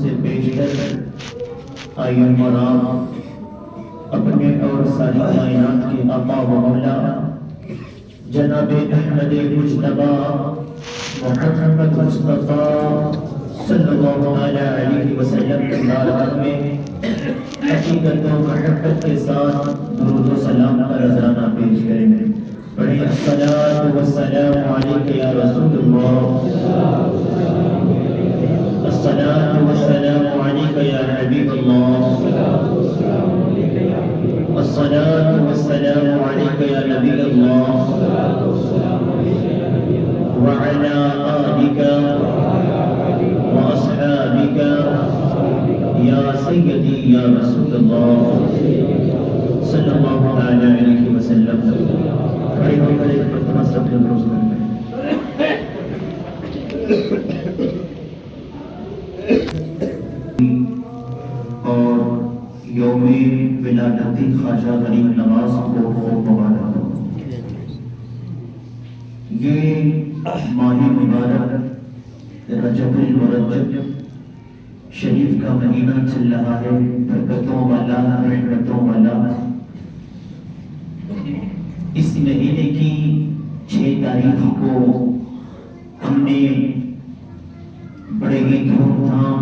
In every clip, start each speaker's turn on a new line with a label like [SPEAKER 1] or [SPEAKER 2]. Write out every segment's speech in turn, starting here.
[SPEAKER 1] سے پیش کر آئیے مرام اپنے اور ساری کائنات کے آقا و مولا جناب احمد مجتبی محمد مصطفیٰ صلی اللہ علیہ وسلم کے بارگاہ میں حقیقت و محبت کے ساتھ درود و سلام کا نذرانہ پیش کریں. پڑھیں الصلاۃ والسلام علیک یا رسول اللہ، الصلاۃ والسلام علیک یا حبیب اللہ، الصلاۃ والسلام علیک یا نبی اللہ وعلی آلک واصحابک یا سیدی یا رسول اللہ صلی اللہ علیہ وسلم. کھڑے ہو کر ایک مرتبہ سب نے درود کریں. اور یوم ولادت خواجہ غریب نواز کو مبارک ہو. یہ ماہ مبارک رجب المرجب شریف کا مہینہ چل رہا ہے، برکتوں والا، رحمتوں والا. اس مہینے کی 6 تاریخ کو ہم نے بڑے ہی دھوم دھام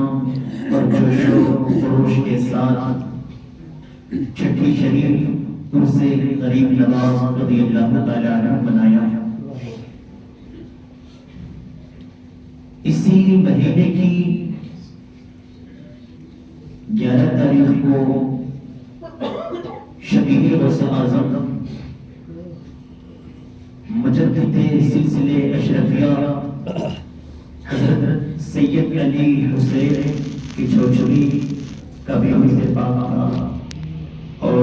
[SPEAKER 1] اور جوش و خروش کے ساتھ چھٹی شریف عرس غریب نواز رضی اللہ تعالی عنہ منایا. اسی مہینے کی 11 تاریخ کو شبیہ غوث اعظم مجدد سلسلے اشرفیہ حضرت سید علی حسین کی چھوچھوی کا بھی عرس پاک تھا. اور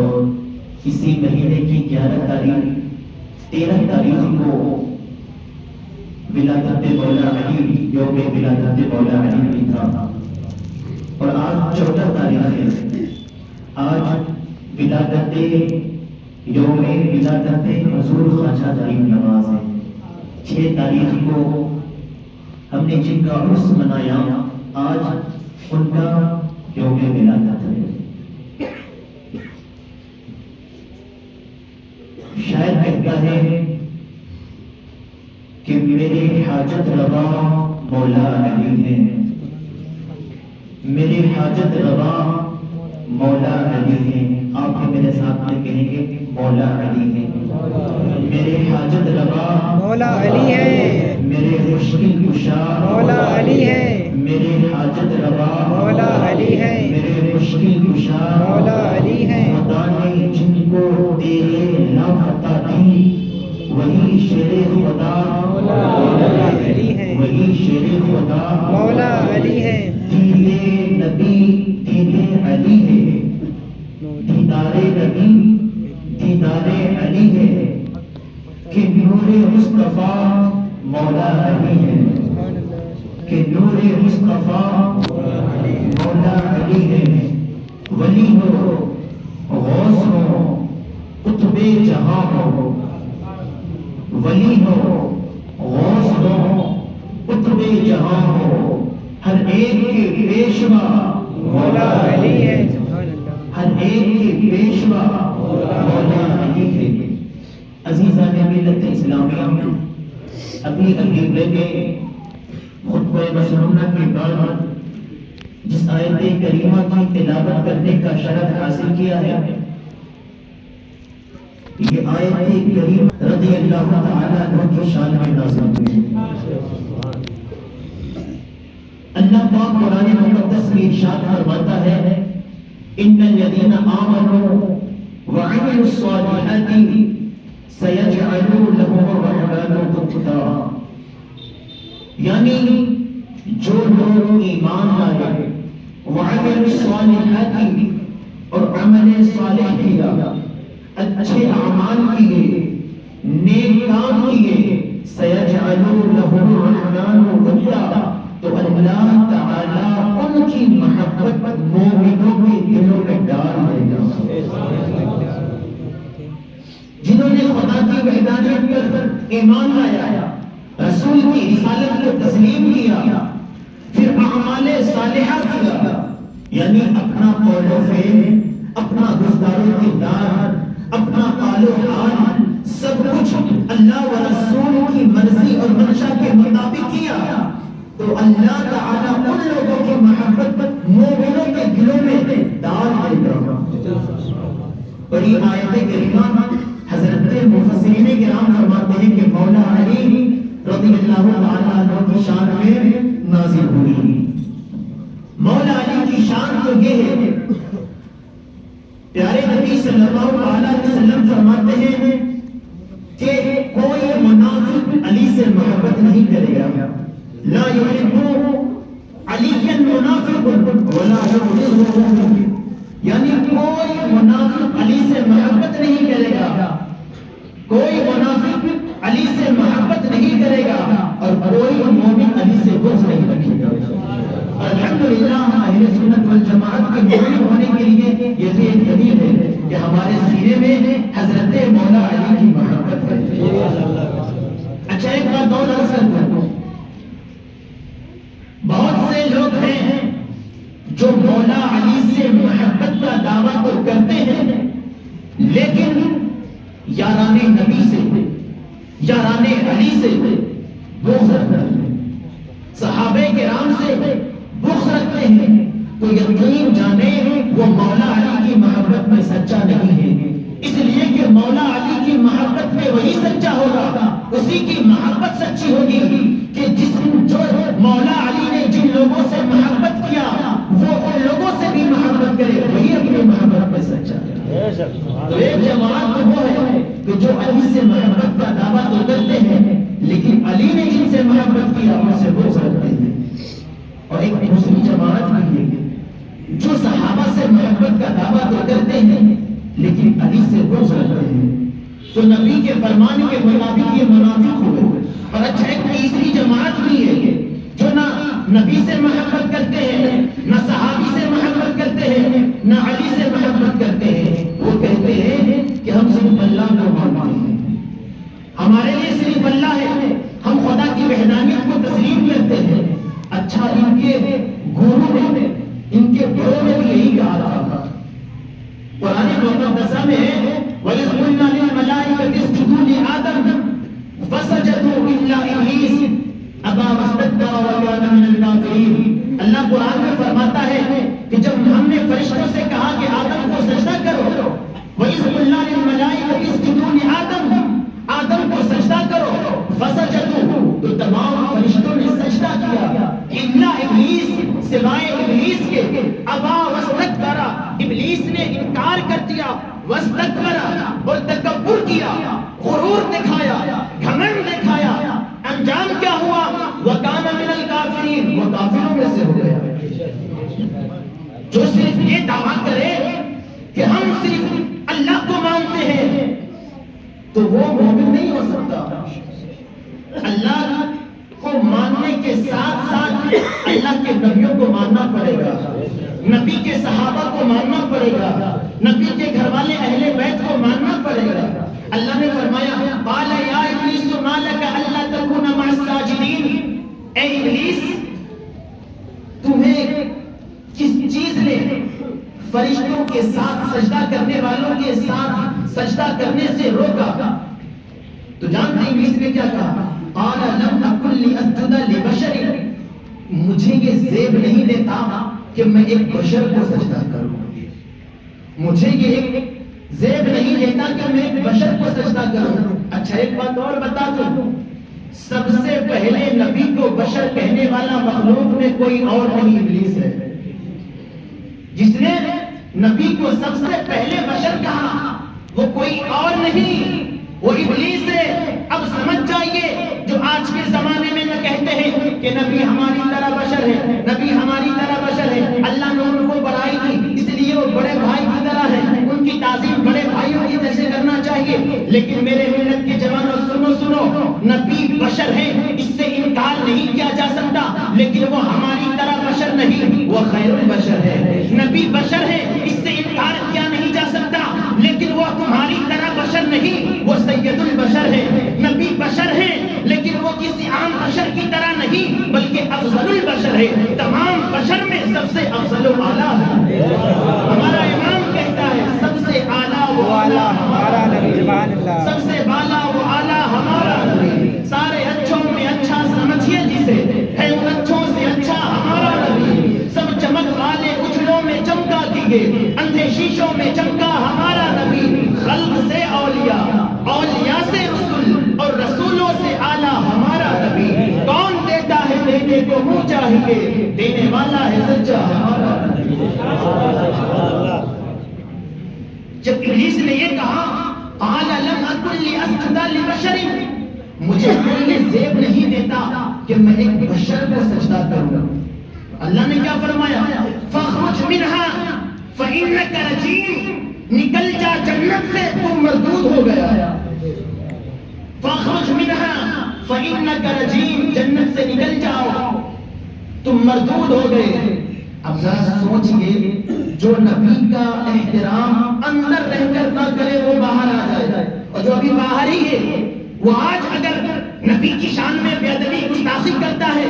[SPEAKER 1] اسی مہینے کی 11 تاریخ 13 تاریخ کو ولادت مولا علی، یوم ولادت مولا علی بھی تھا. اور آج 14 تاریخ ہے. آج ولادت یوم ولادت حضور خواجہ غریب نواز ہے. 6 تاریخ کو ہم نے جن کا عرس منایا، آج ان کا یوم ولادت ہے. شاید کہتا ہے کہ میرے حاجت روا مولا علی ہے، میرے حاجت روا مولا علی ہے. آپ بھی میرے ساتھ میں کہیں گے مولا علی ہے. میرے حاجت روا
[SPEAKER 2] مولا علی ہے،
[SPEAKER 1] میرے مشکل کشا
[SPEAKER 2] مولا علی ہے،
[SPEAKER 1] میرے حاجت روا
[SPEAKER 2] مولا علی ہے،
[SPEAKER 1] میرے مشکل کشا
[SPEAKER 2] مولا علی ہے.
[SPEAKER 1] خدا نے جن کو تیرے لافتہ دی وہی شیر خدا
[SPEAKER 2] مولا علی ہے،
[SPEAKER 1] وہی شیر خدا
[SPEAKER 2] مولا علی ہے.
[SPEAKER 1] دیدے نبی دیدے علی ہے، دیدار نبی دیدار علی ہے. کہ نور مصطفیٰ مولا علی ہے، کہ نور مصطفیٰ مولا علی ہے. ولی ہو، غوث ہو، قطب جہاں ہو، ولی ہو، غوث ہو، قطب جہاں ہو، ہر ایک کے پیشوا
[SPEAKER 2] مولا علی ہے،
[SPEAKER 1] ہر ایک کے پیشوا مولا علی ہے. عزیزان ملت اسلامیہ، ابھی میں نے خطبہ مسنونہ کے بعد جس آیت کریمہ کی تلاوت کرنے کا شرف حاصل کیا ہے، یہ آیت کریمہ رضی اللہ تعالی عنہ کی شان میں نازل ہوئی. اللہ پاک قرآن مقدس میں ارشاد فرماتا ہے ان الذین آمنوا وعملوا الصالحات سیجعل لهم الرحمن ودا. یعنی جو لوگ ایمان لائے، وعملوا الصالحات اور عمل صالح کیا، اچھے اعمال کیے، نیک کام کیے، سیجعل لهم الرحمن ودا، تو اللہ تعالیٰ ان کی محبت مومنوں کے دلوں میں ڈال دے گا. جنہوں نے خدا کی وحدانیت پر ایمان لایا، رسول کی رسالت کو تسلیم کیا، پھر اعمال صالحہ کیا، یعنی اپنا قول و فعل، اپنا گفتار و کردار، اپنا قال و حال سب کچھ اللہ و رسول کی مرضی اور منشا کے مطابق کیا تو اللہ تعالیٰ ان لوگوں کی محبت مومنوں کے دلوں میں ڈال دے گا۔ بڑی آیت کریمہ حضرت مفسرین کرام فرماتے ہیں کہ مولا علی رضی اللہ تعالیٰ عنہ کی شان میں نازل ہوئی۔ مولا علی کی شان تو یہ ہے، پیارے نبی صلی اللہ علیہ وسلم فرماتے ہیں کہ کوئی منافق علی سے محبت نہیں کرے گا، لا یحب علی منافق ولا یبغضه، یعنی کوئی منافق علی سے محبت نہیں کرے گا، کوئی منافق علی سے محبت نہیں کرے گا اور کوئی مومن علی سے بغض نہیں رکھے گا۔ الحمدللہ اہل سنت والجماعت کے مومن ہونے کے لیے یہ بھی ایک دلیل ہے کہ ہمارے سینے میں حضرت مولا علی کی محبت ہے۔ اچھا ایک بات اور عرض کرتا ہوں، بہت سے لوگ ہیں جو مولا علی سے محبت کا دعویٰ تو کرتے ہیں لیکن یاران نبی سے، یاران علی سے بغض رکھتے ہیں، صحابہ کرام سے بغض رکھتے ہیں، تو یقین جانے وہ مولا علی کی محبت میں سچا نہیں ہے، اس لیے کہ مولا علی کی محبت میں وہی سچا ہوگا، اسی کی محبت سچی ہوگی کہ جو مولا علی نے جن لوگوں سے محبت کیا وہ ان لوگوں سے بھی محبت کرے، وہی اپنی محبت میں سچا ہے۔ تو ایک جماعت تو وہ ہے کہ جو علی سے محبت کا دعویٰ تو کرتے ہیں لیکن علی نے جن سے محبت کیا ان سے بغض رکھتے ہیں، اور ایک دوسری جماعت بھی ہے جو صحابہ سے محبت کا دعویٰ تو کرتے ہیں لیکن علی سے بغض رکھتے ہیں، تو نبی کے فرمان کے مطابق یہ منافق ہوئے۔ اور اچھا ایک تیسری جماعت بھی ہے جو نہ نبی سے محبت کرتے ہیں، نہ صحابی سے محبت کرتے ہیں، نہ علی سے محبت کرتے ہیں، وہ کہتے ہیں کہ ہم صرف اللہ کو مانتے ہیں، ہمارے لیے صرف اللہ ہے، ہم خدا کی وحدانیت کو تسلیم کرتے ہیں۔ اچھا ان کے گورو نے، ان کے بڑوں نے بھی یہی کہا تھا، قرآن مقدسہ میں وَإِذْ قُلْنَا لِلْمَلَائِكَةِ اسْجُدُوا لِآدَمَ فَسَجَدُوا إِلَّا إِبْلِيسَ أَبَى وَاسْتَكْبَرَ وَكَانَ مِنَ الْكَافِرِينَ۔ اللہ قرآن میں فرماتا ہے کہ جب ہم نے فرشتوں سے کہا کہ آدم کو سجدہ کرو، وَإِذْ قُلْنَا لِلْمَلَائِكَةِ اسْجُدُوا لِآدَمَ، آدم کو سجدہ کرو، فَسَجَدُوا، تو تمام فرشتوں نے سجدہ کیا، إِلَّا إِبْلِيسَ، سوائے ابلیس کے، أَبَى وَاسْتَكْبَرَ، ابلیس نے انکار کر دیا، وَاسْتَكْبَرَ، اور تکبر کیا، غرور دکھایا، گھمنڈ دکھایا، انجام کیا ہوا؟ وَكَانَ مِنَ الْكَافِرِينَ، وہ کافروں میں سے ہو گیا۔ جو صرف یہ دعویٰ کرے کہ ہم صرف اللہ کو مانتے ہیں تو وہ مومن نہیں ہو سکتا۔ اللہ کو ماننے کے ساتھ ساتھ اللہ کے نبیوں کو ماننا پڑے گا، نبی کے صحابہ کو ماننا پڑے گا، نبی کے گھر والے اہل بیت کو ماننا پڑے گا۔ اللہ نے فرمایا قال یا ابلیس ما لک الا تکون مع الساجدین، اے ابلیس تمہیں کس چیز نے فرشتوں کے ساتھ سجدہ کرنے والوں کے ساتھ سجدہ کرنے سے روکا؟ تو جانتے ہیں ابلیس نے کیا کہا؟ قال لم اکن لاسجد لبشر، مجھے یہ زیب نہیں دیتا کہ میں ایک بشر کو سجدہ کروں، مجھے یہ زیب نہیں دیتا کہ میں ایک بشر کو سجدہ کروں۔ اچھا ایک بات اور بتا دوں، سب سے پہلے نبی کو بشر کہنے والا مخلوق میں کوئی اور نہیں ابلیس ہے، جس نے نبی کو سب سے پہلے بشر کہا وہ کوئی اور نہیں، وہ ابلیس ہے۔ اب سمجھ جائیے جو آج کے زمانے میں نہ کہتے ہیں کہ نبی ہماری طرح بشر ہے، نبی ہماری طرح بشر ہے، اللہ نے ان کو بڑائی دی اس لیے وہ بڑے بھائی کی طرح ہے، ان کی تعظیم بڑے بھائیوں کی جیسے کرنا چاہیے۔ لیکن میرے ملت کے جوانوں سنو، نبی بشر ہے، اس سے انکار نہیں کیا جا سکتا، لیکن وہ ہماری طرح بشر نہیں، وہ خیر البشر ہے۔ نبی بشر ہے، اس سے انکار کیا نہیں جا سکتا، لیکن وہ تمہاری طرح بشر نہیں، وہ سید البشر ہے۔ نبی بشر ہے لیکن وہ کسی عام بشر کی طرح نہیں بلکہ افضل البشر ہے، تمام بشر میں سب سے افضل و اعلیٰ ہے۔ چاہیے. اندھے شیشوں میں چمکا ہمارا نبی, خلق سے اولیاء, اولیاء سے رسول, اور رسولوں سے اعلیٰ ہمارا نبی. کون دیتا ہے دینے کو منہ چاہیے, دینے والا ہے سچا ہمارا نبی. جب ابلیس نے یہ کہا قال لم اکن لاسجد لبشر, مجھے کوئی زیب نہیں دیتا کہ میں ایک بشر کو سجدہ کروں. اللہ نے کیا فرمایا, فاخرج منها فانک رجیم, نکل جا جنت سے تو مردود ہو گیا. فاخرج منها فانک رجیم, جنت سے نکل جاؤ تم مردود ہو گئے. اب ذرا سوچئے, جو نبی کا احترام اندر رہ کر نہ کرے وہ باہر آ جائے, اور جو ابھی باہر ہی ہے وہ آج اگر نبی کی شان میں بے ادبی گستاخی کرتا ہے,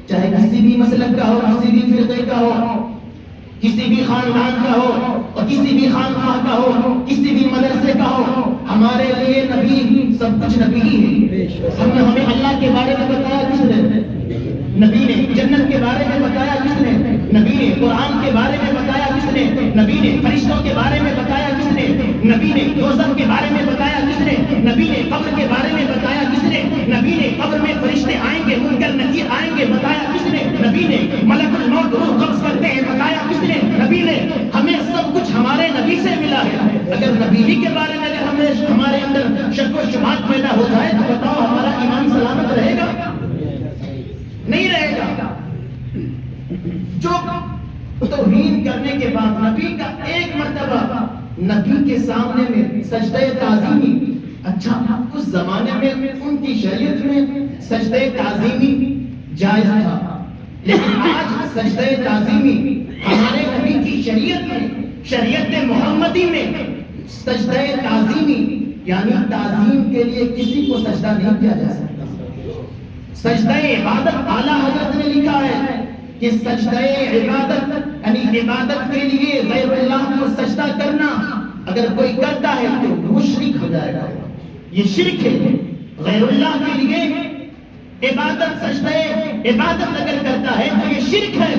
[SPEAKER 1] چاہے کسی بھی مسلک کا ہو, کسی بھی فرقے کا ہو, کسی بھی خاندان کا ہو, اور کسی بھی خانقاہ کا ہو, کسی بھی مدرسے کا ہو, ہمارے لیے نبی سب کچھ نبی ہی ہے. ہمیں اللہ کے بارے میں بتایا کس نے, نبی نے. جنت کے بارے میں بتایا کس نے, نبی نے. قرآن کے بارے میں بتایا کس نے, نبی نے. فرشتوں کے بارے میں بتایا کس نے, نبی نے. دوزخ کے بارے میں بتایا کس نے, نبی نے. قبر کے بارے میں بتایا کس نے, نبی نے. قبر میں فرشتے آئیں گے, منکر نکیر آئیں گے, بتایا کس نے, نبی نے. ملک الموت روح قبض کرتے ہیں, بتایا کس نے, نبی نے. ہمیں سب کچھ ہمارے نبی سے ملا ہے. اگر نبی ہی کے بارے میں اگر ہمارے اندر شک و شبہات پیدا ہو جائے تو بتاؤ ہمارا ایمان سلامت رہے گا؟ نہیں رہے گا. جو توہین کرنے کے بعد نبی کا ایک مرتبہ نبی کے سامنے میں سجدہ تعظیمی, اچھا اس زمانے میں ان کی شریعت میں سجدہ تعظیمی جائز تھا, لیکن آج سجدہ تعظیمی ہمارے نبی کی شریعت میں, شریعت محمدی میں سجدہ تعظیمی یعنی تعظیم کے لیے کسی کو سجدہ نہیں کیا جا سکتا. سجدہ عبادت اعلیٰ حضرت نے لکھا ہے کہ سجدہ عبادت یعنی عبادت کے لیے غیر اللہ کو سجدہ کرنا اگر کوئی کرتا ہے تو مشرک ہو جائے گا. یہ شرک ہے. غیر اللہ کے لیے عبادت, سجدہ عبادت اگر کرتا ہے تو یہ شرک ہے,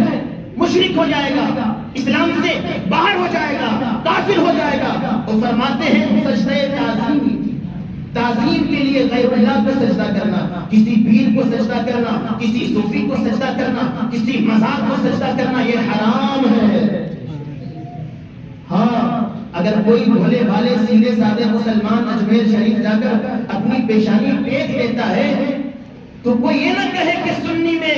[SPEAKER 1] مشرک ہو جائے گا, اسلام سے باہر ہو جائے گا, کافر ہو جائے گا. وہ فرماتے ہیں سجدہ تعظیمی, تعظیم کے لیے غیر اللہ کو سجدہ کرنا, کسی پیر کو سجدہ کرنا, کسی صوفی کو سجدہ کرنا, کسی مزار کو سجدہ کرنا, یہ حرام ہے. ہاں اگر کوئی بھولے بھالے سیدھے سادے مسلمان اجمیر شریف جا کر اپنی پیشانی ٹیک دیتا ہے تو کوئی یہ نہ کہے کہ سنی میں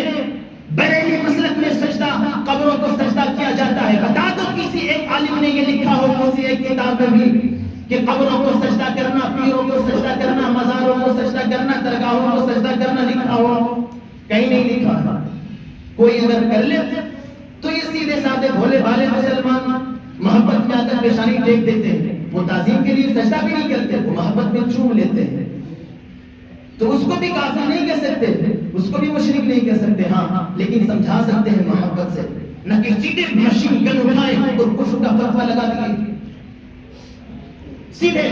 [SPEAKER 1] بریلی مسلک میں سجدہ قبروں کو سجدہ کیا جاتا ہے. بتا دو کسی ایک عالم نے یہ لکھا ہو کسی ایک کتاب میں بھی کہ قبروں کو سجدہ کرنا, پیروں کو سجدہ کرنا, مزاروں کو سجدہ کرنا, درگاہوں کو سجدہ کرنا لکھا ہو؟ کہیں نہیں لکھا. کوئی اگر کر لے تو یہ سیدھے سادے بھولے بھالے مسلمان محبت میں آ کر پیشانی ٹیک دیتے ہیں. وہ تعظیم کے لیے سجدہ بھی نہیں کرتے, وہ محبت میں چوم لیتے ہیں. تو اس کو بھی کافر نہیں کہہ سکتے, اس کو بھی مشرک نہیں کہہ سکتے. ہاں لیکن سمجھا سکتے ہیں محبت سے, نہ کہ سیدھے مشین گن اٹھائے اور کفر کا فتویٰ لگا دیے سیدھے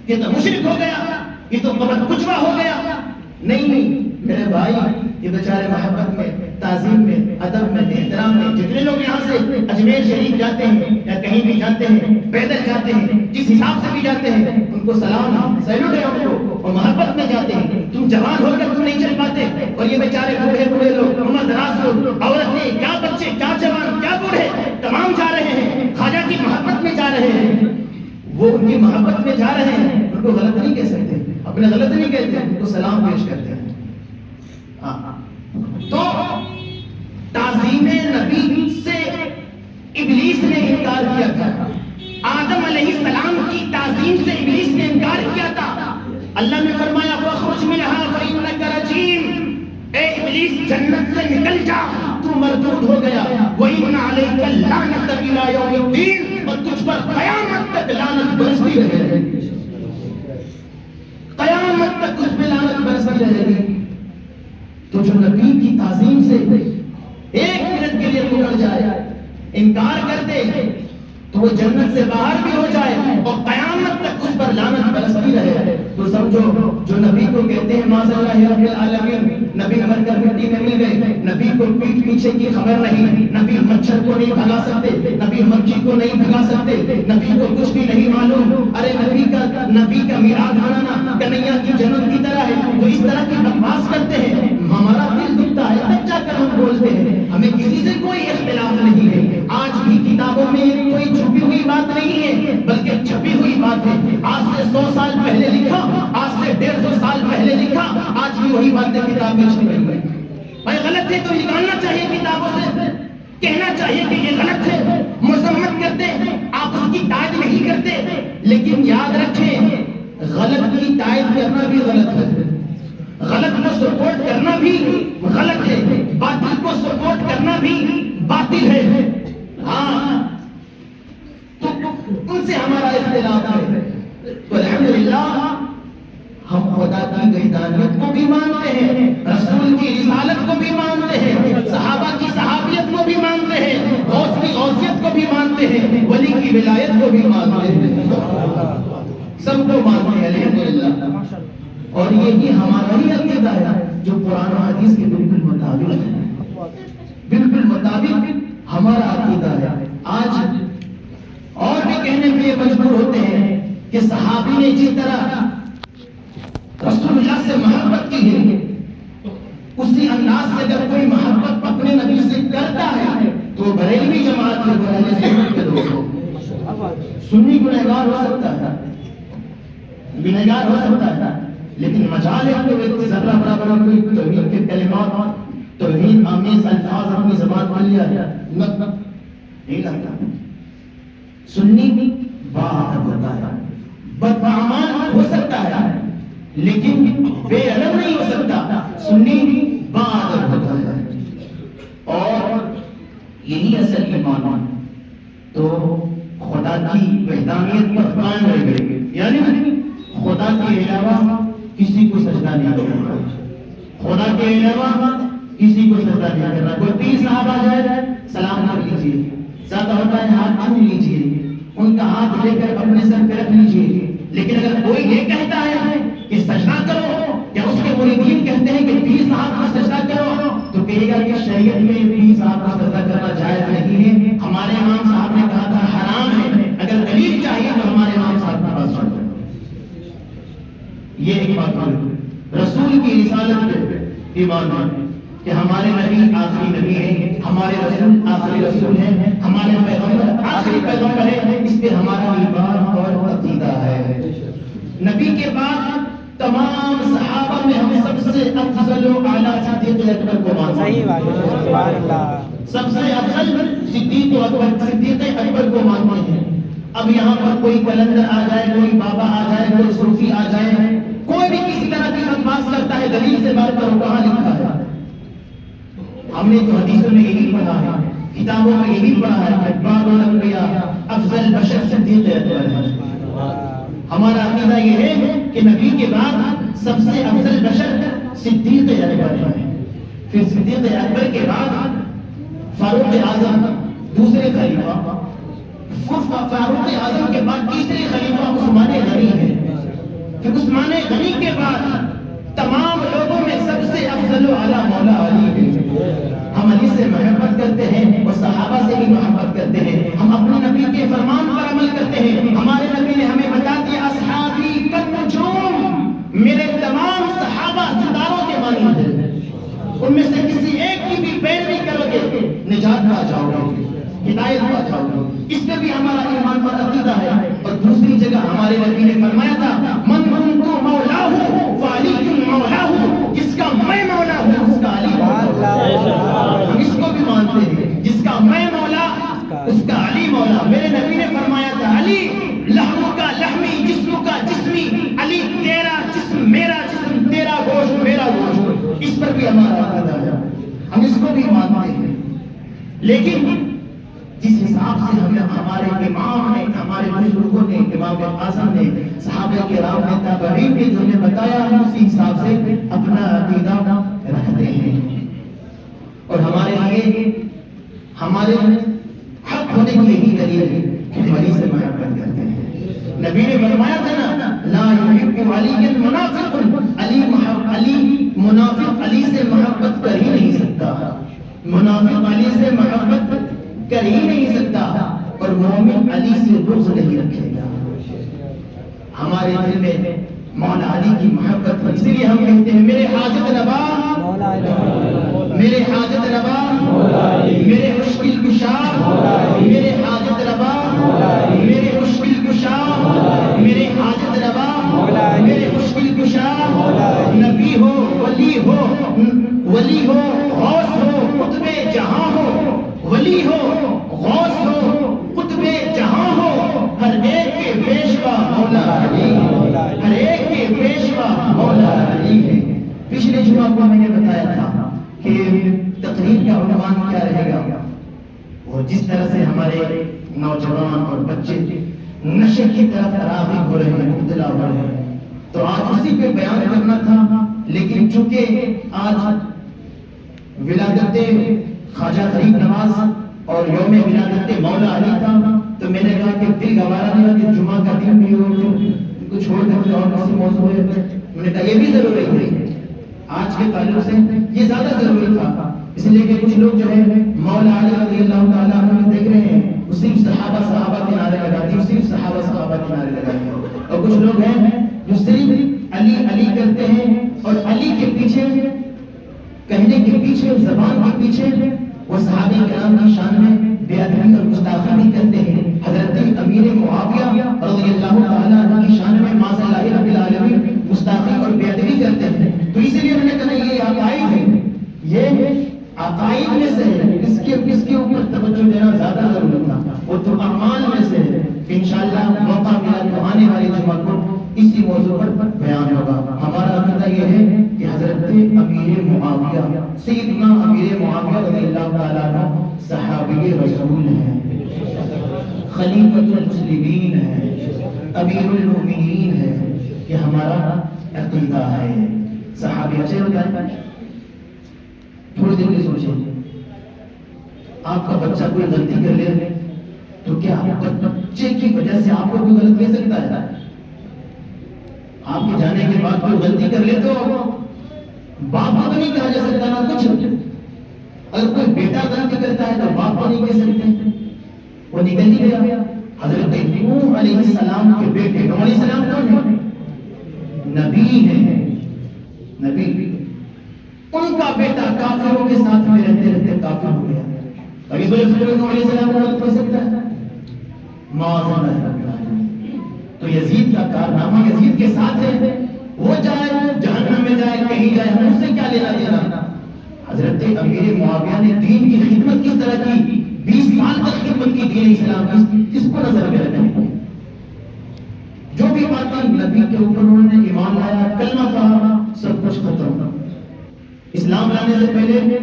[SPEAKER 1] یہ تو مشرک ہو گیا, یہ تو قبر کچوا ہو گیا. نہیں میرے بھائی, یہ بیچارے محبت میں, تعظیم میں, ادب میں, احترام میں, جتنے لوگ یہاں سے اجمیر شریف جاتے ہیں یا کہیں بھی جاتے ہیں, پیدل جاتے ہیں, جس حساب سے بھی جاتے ہیں, ان کو سلام سیلوٹ ہے ان کو, اور محبت میں جاتے ہیں. تم جوان ہو کر تم نہیں چل پاتے, اور یہ بیچارے بوڑھے لوگ, عمر دراز لوگ, عورتیں, کیا بچے, کیا جوان, کیا بوڑھے, تمام جا رہے ہیں, خواجہ کی محبت میں جا رہے ہیں. وہ ان کی محبت میں جا رہے ہیں, ان کو غلط نہیں کہہ سکتے, اپنے غلط نہیں کہتے, ان کو سلام پیش کرتے ہیں. تو تعظیم نبی سے ابلیس نے انکار کیا تھا. آدم علیہ السلام کی تعظیم سے ابلیس نے انکار کیا تھا. اللہ نے فرمایا فاخرج منها فإنك رجیم, اے ابلیس جنت سے نکل جا, تو مردود ہو گیا. وَإِنَّ عَلَيْكَ اللَّعْنَةَ إِلَىٰ يَوْمِ الدِّينِ, اور تجھ پر قیامت تک لعنت برستی رہے گی, قیامت تک اس پہ لعنت برستی رہے گی. تو جو نبی کی تعظیم سے ایک منٹ کے لیے مکر جائے, انکار کر دے, تو وہ جنت سے باہر بھی ہو جائے اور قیامت تک اس اس پر لعنت برستی رہے تو سمجھو جو نبی کو کہتے ہیں معاذ اللہ رب العالمین نبی مر کر مٹی میں مل گئے، نبی کو پیٹھ پیچھے کی خبر نہیں، نبی مچھر کو نہیں بھگا سکتے، نبی مکھی کو نہیں بھگا سکتے، نبی کو کچھ بھی نہیں معلوم، ارے نبی کا میلاد منانا کنیا کی جنم کی طرح ہے، جو اس طرح کی بکواس کرتے ہیں ہمارا دل دکھتا ہے، تب جا کر ہم بولتے ہیں۔ ہمیں کسی سے کوئی اختلاف نہیں ہے، آج بھی کتابوں میں کوئی چھپی ہوئی بات نہیں ہے بلکہ چھپی ہوئی بات ہے، آج سے 100 سال پہلے لکھا، آج سے 150 سال پہلے لکھا، آج بھی وہی باتیں کتاب میں چھپ رہی ہیں۔ بھائی غلط ہے تو نکالنا چاہیے کتابوں سے، کہنا چاہیے کہ یہ غلط ہے، مذمت کرتے آپ اس کی تائید نہیں کرتے، لیکن یاد رکھیں غلط کی تائید کرنا بھی غلط ہے، غلط کو سپورٹ کرنا بھی غلط ہے، باطل کو سپورٹ کرنا بھی باطل ہے۔ ہاں تو ان سے ہمارا اختلاف ہے، تو الحمدللہ ہم خدا کی وحدانیت کو بھی مانتے ہیں، رسول کی رسالت کو بھی مانتے ہیں، صحابہ کی صحابیت کو بھی مانتے ہیں، غوث کی غوثیت کو بھی مانتے ہیں، ولی کی ولایت کو بھی مانتے ہیں، سب کو مانتے ہیں الحمدللہ۔ اور یہی ہمارا ہی عقیدہ ہے جو قرآن و حدیث کے بالکل مطابق ہے، بالکل مطابق ہمارا عقیدہ ہے۔ آج اور بھی کہنے پہ مجبور ہوتے ہیں کہ صحابی نے جس طرح رسول اللہ سے محبت کی ہے اسی انداز سے اگر کوئی محبت اپنے نبی سے کرتا ہے تو بریلوی جماعت کے اہل سنت کے لوگ سنی گنہگار ہو سکتا ہے، گنہگار ہو سکتا ہے، لیکن مجال ہے کہ وہ ذرہ برابر کوئی توحید کے کلمات توحید آمیز الفاظ اپنی زبان مان لیا نہیں لگتا۔ سنی باادب ہوتا ہے، بدعمال ہو سکتا ہے لیکن بے ادب نہیں ہو سکتا، سنی باادب ہوتا ہے، اور یہی اصل ایمان۔ تو خدا کی وحدانیت پر قائم رہ گئے، یعنی خدا کے علاوہ کسی کو سجدہ نہیں کرنا، خدا کے علاوہ کسی کو سجدہ نہیں کرنا۔ کوئی پیر صاحب آ جائے سلام کر لیجیے، زیادہ ہوتا ہے ہاتھ چھو لیجیے، ان کا ہاتھ لے کر اپنے سر پہ رکھ لیجیے، لیکن اگر کوئی یہ کہتا ہے کہ سجدہ کرو، یا اس کے مریدین کہتے ہیں کہ پیر صاحب کا سجدہ کرو، تو کہے گا کہ شریعت میں پیر صاحب کا سجدہ کرنا جائز نہیں ہے، ہمارے امام صاحب نے کہا تھا حرام ہے، اگر دلیل چاہیے تو ہمارے امام صاحب کے پاس چلو۔ یہ ایک بات ہے رسول کی رسالت پہ ایمان ہے کہ ہمارے نبی آخری نبی ہیں، ہمارے رسول آخری رسول ہیں، ہمارے پیغمبر آخری پیغمبر ہیں، اس پہ ہمارا ایمان اور عقیدہ ہے۔ نبی کے بعد تمام صحابہ میں ہم سب سے افضل و اعلیٰ صدیق اکبر کو مانتے ہیں،
[SPEAKER 2] صحیح بات ہے، سبحان اللہ،
[SPEAKER 1] سب سے افضل صدیق اکبر کو مانتے ہیں۔ اب یہاں پر کوئی کلندر آ جائے، کوئی بابا آ جائے، کوئی صوفی آ جائے، کوئی بھی کسی طرح کی بکواس کرتا ہے، دلیل سے بات کرو کہاں لکھا ہے؟ ہم نے تو حدیثوں میں یہی پڑھا ہے، کتابوں میں یہی پڑھا ہے کہ بعض الانبیاء افضل بشر صدیق اکبر ہے۔ ہمارا عقیدہ یہ ہے کہ نبی کے بعد سب سے افضل بشر صدیق اکبر ہے، پھر صدیق اکبر کے بعد فاروق اعظم دوسرے خلیفہ، فاروق اعظم کے بعد تیسرے خلیفہ عثمان غنی ہے، پھر عثمان غنی کے بعد تمام لوگوں میں سب سے افضل و اعلیٰ مولا علی ہے۔ ہم علی سے محبت کرتے ہیں اور صحابہ سے بھی محبت کرتے ہیں، ہم اپنے نبی کے فرمان پر عمل کرتے ہیں۔ ہمارے نبی نے ہمیں بتا دیا اصحابی کالنجوم، میرے تمام صحابہ ستاروں کے مانند ہیں، ان میں سے کسی ایک کی بھی پیروی کرو گے نجات پا جاؤ گے، ہدایت پا جاؤ گے۔ اس میں بھی ہمارا ایمان پر عقیدہ ہے۔ اور دوسری جگہ ہمارے نبی نے فرمایا تھا من کنت مولاہ فعلی مولاہ، جس کا میں مولا ہوں اس کا علی مولا۔ ہم اس کو بھی مانتے ہیں، جس کا میں مولا اس کا علی مولا۔ میرے نبی نے فرمایا تھا علی لحم کا لحمی جسم کا جسمی، علی تیرا جسم میرا جسم، تیرا گوشت میرا گوشت۔ اس پر بھی ہمارا عقیدہ ہے، ہم اس کو بھی مانتے ہیں۔ لیکن جس حساب سے ہمیں ہمارے امام نے، ہمارے بزرگوں نے، امام اعظم نے، صحابہ کرام نے، تابعین نے جو ہمیں بتایا، ہم اسی حساب سے اپنا عقیدہ رکھتے ہیں۔ اور ہمارے لیے ہمارے حق ہونے کی یہی دلیل ہے کہ ہم علی سے محبت کرتے ہیں، نبی نے فرمایا تھا نا لا یحب علی منافق، علی منافق علی سے محبت کر ہی نہیں سکتا، منافق علی سے محبت کر ہی نہیں سکتا، اور مومن علی سے بغض نہیں رکھے گا۔ ہمارے دل میں مولا علی کی محبت ہے، اس لیے ہم کہتے ہیں میرے حاجت روا
[SPEAKER 2] مولا علی،
[SPEAKER 1] میرے حاجت روا میرے مشکل کشا، میرے حاجت روا میرے مشکل کشا، میرے حاجت روا میرے مشکل کشا، نبی ہو ولی ہو، ولی ہو غوث ہو قطب جہاں ہو، ولی ہو غوث ہو قطب جہاں ہو، ہر ایک کے پیشوا مولا علی، ہر ایک کے پیشوا مولا علی ہے۔ پچھلے جمعہ کو میں نے بتایا تھا کہ تقریر کا عنوان کیا رہے گا، وہ جس طرح سے ہمارے نوجوان اور بچے نشے کی طرف راغب ہو رہے ہیں، مبتلا ہو رہے ہیں، تو آج اسی پہ بیان کرنا تھا، لیکن چونکہ آج ولادت خواجہ غریب نواز اور یوم ولادت مولا علی تھا، تو میں نے کہا کہ دل گوارا نہیں ہوا کہ جمعہ کا دن بھی ہو کو چھوڑ کر اور کسی موضوع ہے، میں نے کہا یہ بھی ضروری ہے، آج کے تعلق سے یہ زیادہ ضروری تھا، اس لیے کہ کچھ لوگ جو ہے مولا علی رضی اللہ تعالیٰ عنہ دیکھ رہے ہیں، وہ صرف صحابہ کے نعرے لگاتے ہیں، صرف صحابہ کے نعرے لگاتے ہیں، اور کچھ لوگ ہیں جو صرف علی علی کرتے ہیں، اور علی کے پیچھے کہنے کے پیچھے زبان کے پیچھے وہ صحابہ کرام کی شان میں بے ادبی اور گستاخی بھی کرتے ہیں۔ حضرت امیر معاویہ رضی اللہ تعالیٰ عنہ کی شان میں معاذ اللہ رب العالمین گستاخی اور بے ادبی کرتے ہیں، تو اسی لیے میں نے کہا یہ عقائد ہے، یہ عقائد میں سے ہے، اس کے اوپر توجہ دینا زیادہ ضروری تھا، وہ تو اعمال میں سے ہے۔ انشاءاللہ موقع ملا تو آنے والے جمعہ کو اسی موضوع پر بیان ہوگا۔ ہمارا عقیدہ یہ ہے کہ حضرت امیر معاویہ سیدنا امیر معاویہ رضی اللہ تعالیٰ عنہ صحابی رسول ہیں، خلیفۃ المسلمین ہیں، امیر المؤمنین ہیں، یہ ہمارا عقیدہ ہے۔ صحابی اچھے ہوتا ہے، تھوڑی دیر میں سوچیں، آپ کا بچہ کوئی غلطی کر لے تو کیا بچے کی وجہ سے آپ کو کوئی غلط کہہ سکتا ہے؟ آپ کے جانے کے بعد کوئی غلطی کر لے تو باپ کو تو نہیں کہا جا سکتا نا کچھ، اگر کوئی بیٹا غلطی کرتا ہے تو باپ کو نہیں کہہ سکتے، وہ نکل ہی گیا۔ حضرت نوح علیہ السلام کے بیٹے، نوح علیہ السلام کون ہیں؟ نبی ہیں، نبی، ان کا بیٹا کافروں کے ساتھ میں رہتے رہتے کافر ہو گیا، ابھی بولے نوح علیہ السلام کو غلط کہہ سکتا ہے؟ معاذ اللہ۔ تو یزید کا کارنامہ یزید کے ساتھ ہے، وہ جائے جہنم میں جائے کہیں جائے، ہم اس سے کیا لینا دینا؟ حضرت امیر معاویہ نے دین کی خدمت کس طرح کی، 20 سال تک خدمت کی دین اسلام کی، اس کو نظر میں رکھیں۔ جو بھی باتیں نبی کے اوپر انہوں نے ایمان لایا، کلمہ کہا، سب کچھ ختم۔ اسلام لانے سے پہلے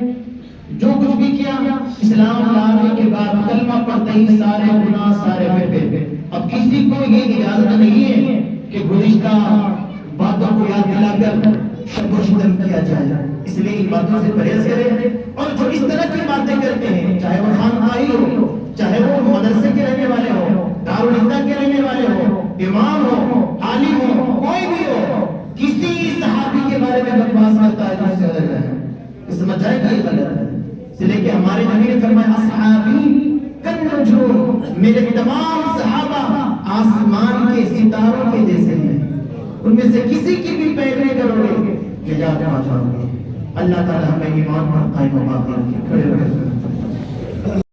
[SPEAKER 1] جو کچھ بھی کیا، اسلام لانے کے بعد کلمہ پڑھتے ہی سارے گناہ سارے مٹے۔ اب کسی کو یہ اجازت نہیں ہے کہ گزشتہ باتوں کو یاد دلا کر شب و شتم کیا جائے، اس لیے ان باتوں سے پرہیز کریں، اور جو اس طرح کی باتیں کرتے ہیں، چاہے وہ خانقاہی ہو، چاہے وہ مدرسے کے رہنے والے ہو، دارالفتہ کے رہنے والے ہو، امام ہو، عالم ہو، کوئی بھی ہو، کسی صحابی کے بارے میں بکواس کرتا ہے تو اس سے غلط ہے، سمجھ جائے کہ یہ غلط ہے، اس لیے کہ ہمارے نبی نے فرمایا اصحابی کالنجوم، میرے تمام صحابہ آسمان کے ستاروں کے جیسے ہیں، ان میں سے کسی کی بھی پیروی کرو گے نجات پا جاؤ گے۔ اللہ تعالی ہمیں ایمان پر قائم و باقی رکھے۔ کھڑے ہو